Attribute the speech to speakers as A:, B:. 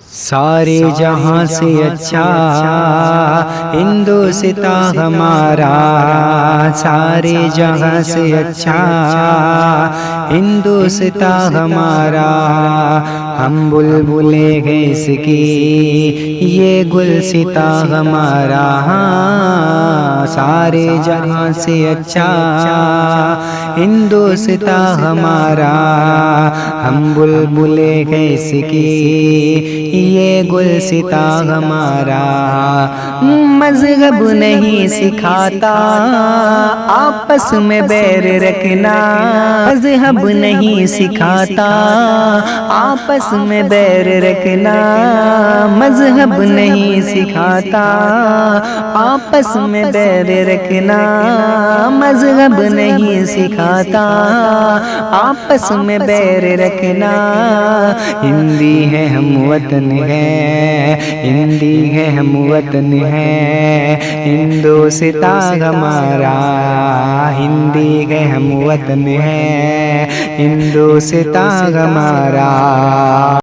A: سارے جہاں سے اچھا ہندوستاں ہمارا، سارے جہاں سے اچھا ہندوستاں ہمارا۔ ہم بلبلیں ہیں اس کی یہ گلستاں ہمارا، سارے جہاں سے اچھا ہندوستاں ہمارا۔ ہم بلبلیں ہیں اس کی یہ گلستاں ہمارا۔ مذہب نہیں سکھاتا آپس میں بیر رکھنا، مذہب نہیں سکھاتا آپس میں بیر رکھنا، مذہب نہیں سکھاتا آپس میں بیر رکھنا، مذہب نہیں سکھاتا آپس میں بیر رکھنا۔ ہندی ہے ہم وطن ہے، ہندی ہے ہم وطن ہے، ہندوستاں ہمارا، ہندی ہے ہم وطن ہے، ہندوستاں ہمارا۔